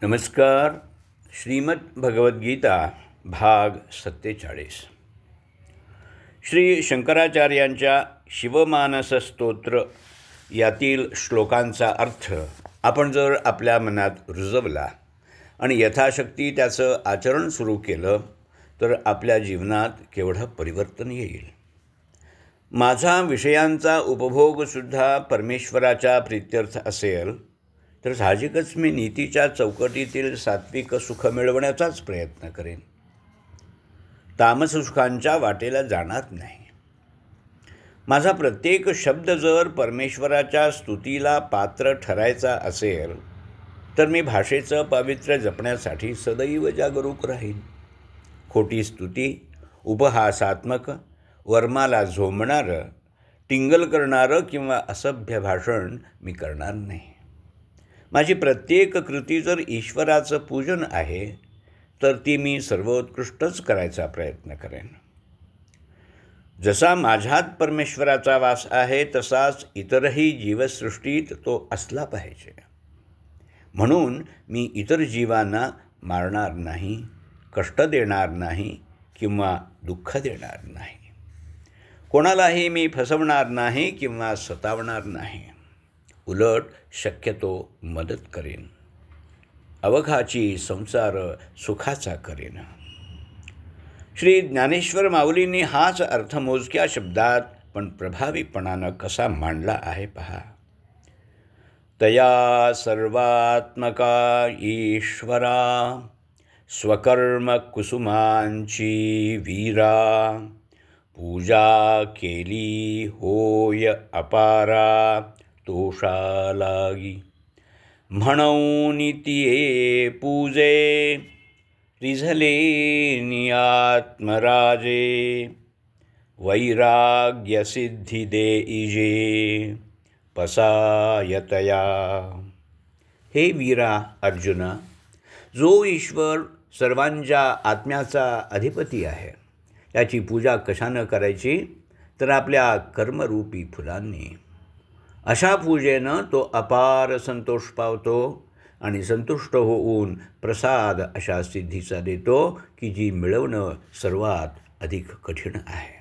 नमस्कार. श्रीमद् भगवद्गीता भाग 47. श्री शंकराचार्यांच्या शिवमानस स्तोत्र यातील श्लोकांचा अर्थ आपण जर आपल्या मनात रुजवला आणि यथाशक्ती त्याचं आचरण सुरू केलं तर आपल्या जीवनात केवढं परिवर्तन येईल. माझा विषयांचा उपभोगसुद्धा परमेश्वराच्या प्रीत्यर्थ असेल तर साहजिकच मी नीतीच्या चौकटीतील सात्विक सुख मिळवण्याचाच प्रयत्न करेन. तामससुखांच्या वाटेला जाणार नाही. माझा प्रत्येक शब्द जर परमेश्वराच्या स्तुतीला पात्र ठरायचा असेल तर मी भाषेचं पावित्र्य जपण्यासाठी सदैव जागरूक राहीन. खोटी स्तुती, उपहासात्मक, वर्माला झोंबणारं, टिंगल करणारं किंवा असभ्य भाषण मी करणार नाही. माझी प्रत्येक कृती जर ईश्वराचं पूजन आहे तर ती मी सर्वोत्कृष्टच करायचा प्रयत्न करेन. जसा माझ्यात परमेश्वराचा वास आहे तसाच इतरही जीवसृष्टीत तो असला पाहिजे. म्हणून मी इतर जीवांना मारणार नाही, कष्ट देणार नाही किंवा दुःख देणार नाही. कोणालाही मी फसवणार नाही किंवा सतावणार नाही. उलट शक्यतो मदत करेन. अवघाची संसार सुखाचा करेन. श्री ज्ञानेश्वर माऊलींनी हाच अर्थ मोजक्या शब्दात पण प्रभावीपणानं कसा मांडला आहे पहा. तया सर्वात्मका ईश्वरा स्वकर्म कुसुमांची वीरा पूजा केली होय अपारा तोषालागी म्हणून तिये पूजे रिझले आत्मराजे वैराग्य सिद्धी देईजे पसायतया. हे वीरा अर्जुना, जो ईश्वर सर्वांच्या आत्म्याचा अधिपती आहे त्याची पूजा कशानं करायची तर आपल्या कर्मरूपी फुलांनी. अशा पूजेनं तो अपार संतोष पावतो आणि संतुष्ट होऊन प्रसाद अशा सिद्धीचा देतो की जी मिळवणं सर्वात अधिक कठीण आहे.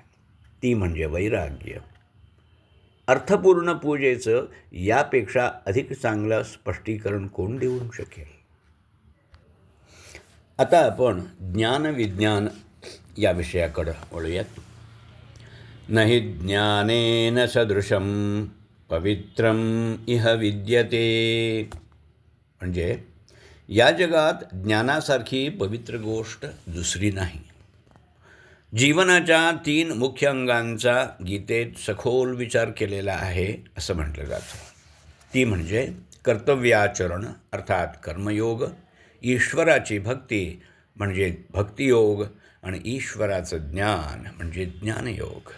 ती म्हणजे वैराग्य. अर्थपूर्ण पूजेचं यापेक्षा अधिक चांगलं स्पष्टीकरण कोण देऊ शकेल. आता आपण ज्ञानविज्ञान या विषयाकडे वळूयात. नहि ज्ञानेन सदृशं पवित्रम इह विद्यते. म्हणजे या जगात ज्ञानासारखी पवित्र गोष्ट दुसरी नाही. जीवनाच्या 3 मुख्य अंगांचा गीतेत सखोल विचार केलेला आहे असं म्हटलं जातं. ती म्हणजे कर्तव्याचरण अर्थात कर्मयोग, ईश्वराची भक्ती म्हणजे भक्तियोग आणि ईश्वराचं ज्ञान म्हणजे ज्ञानयोग.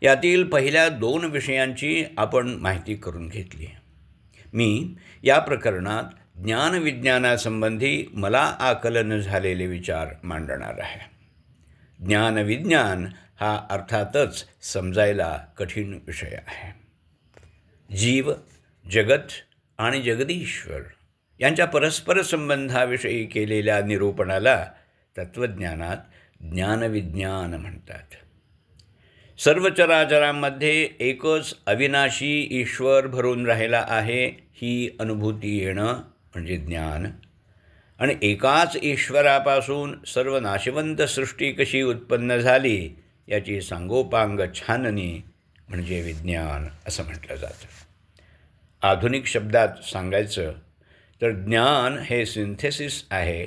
यातील पहिल्या 2 विषयांची आपण माहिती करून घेतली. मी या प्रकरणात ज्ञानविज्ञानासंबंधी मला आकलन झालेले विचार मांडणार आहे. ज्ञानविज्ञान हा अर्थातच समजायला कठीण विषय आहे. जीव, जगत आणि जगदीश्वर यांच्या परस्पर संबंधाविषयी केलेल्या निरूपणाला तत्त्वज्ञानात ज्ञानविज्ञान म्हणतात. सर्व चराचरांमध्ये एकच अविनाशी ईश्वर भरून राहिला आहे ही अनुभूती येणं म्हणजे ज्ञान. आणि एकाच ईश्वरापासून सर्व नाशवंत सृष्टी कशी उत्पन्न झाली याची सांगोपांग छाननी म्हणजे विज्ञान असं म्हटलं जातं. आधुनिक शब्दात सांगायचं तर ज्ञान हे सिंथेसिस आहे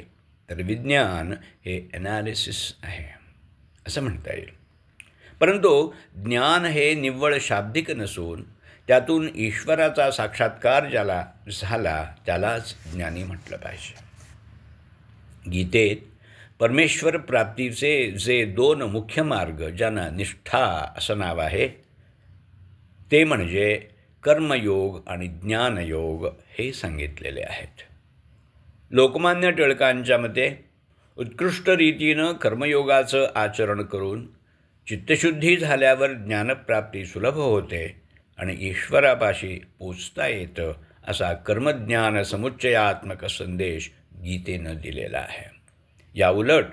तर विज्ञान हे ॲनालिसिस आहे असं म्हणता येईल. परंतु ज्ञान हे निव्वळ शाब्दिक नसून त्यातून ईश्वराचा साक्षात्कार ज्याला झाला त्यालाच ज्ञानी म्हटलं पाहिजे. गीतेत परमेश्वर प्राप्तीचे जे 2 मुख्य मार्ग ज्यांना निष्ठा असं नाव आहे ते म्हणजे कर्मयोग आणि ज्ञानयोग हे सांगितलेले आहेत. लोकमान्य टिळकांच्या मते उत्कृष्ट रीतीनं कर्मयोगाचं आचरण करून चित्तशुद्धी झाल्यावर ज्ञानप्राप्ती सुलभ होते आणि ईश्वरापाशी पोचता येतं असा कर्मज्ञान समुच्चयात्मक संदेश गीतेनं दिलेला आहे. या उलट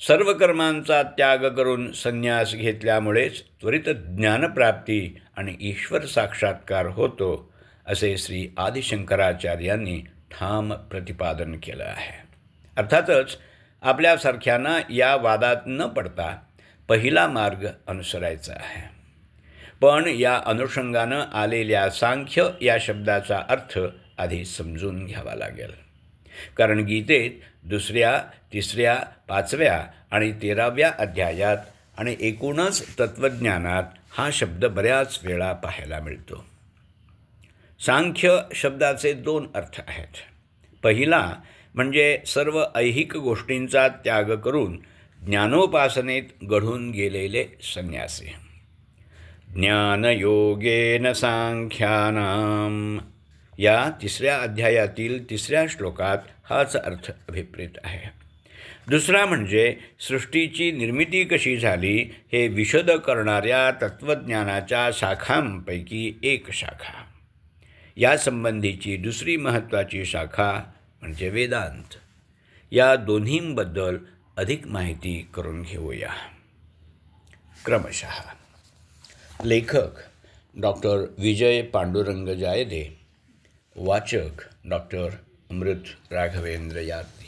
सर्व कर्मांचा त्याग करून संन्यास घेतल्यामुळेच त्वरित ज्ञानप्राप्ती आणि ईश्वर साक्षात्कार होतो, असे श्री आदिशंकराचार्यांनी ठाम प्रतिपादन केलं आहे. अर्थातच आपल्यासारख्यांना या वादात न पडता पहिला मार्ग अनुसरायचा आहे. पण या अनुषंगानं आलेल्या सांख्य या शब्दाचा अर्थ आधी समजून घ्यावा लागेल. कारण गीतेत 2ऱ्या, 3ऱ्या, 5व्या आणि 13व्या अध्यायात आणि एकूणच तत्त्वज्ञानात हा शब्द बऱ्याच वेळा पाहायला मिळतो. सांख्य शब्दाचे 2 अर्थ आहेत. पहिला म्हणजे सर्व ऐहिक गोष्टींचा त्याग करून ज्ञानोपासनेत घडून गेलेले संन्यासी. ज्ञानयोगेन सांख्यानाम या 3ऱ्या अध्यायातील 3ऱ्या श्लोकात हाच अर्थ अभिप्रेत आहे. दुसरा म्हणजे सृष्टीची निर्मिती कशी झाली हे विशद करणाऱ्या तत्त्वज्ञानाच्या शाखांपैकी एक शाखा. यासंबंधीची दुसरी महत्त्वाची शाखा म्हणजे वेदांत. या दोन्हींबद्दल अधिक माहिती करून घेऊया. क्रमशः लेखक डॉक्टर विजय पांडुरंग जायदे, वाचक डॉक्टर अमृत राघवेंद्र यादव.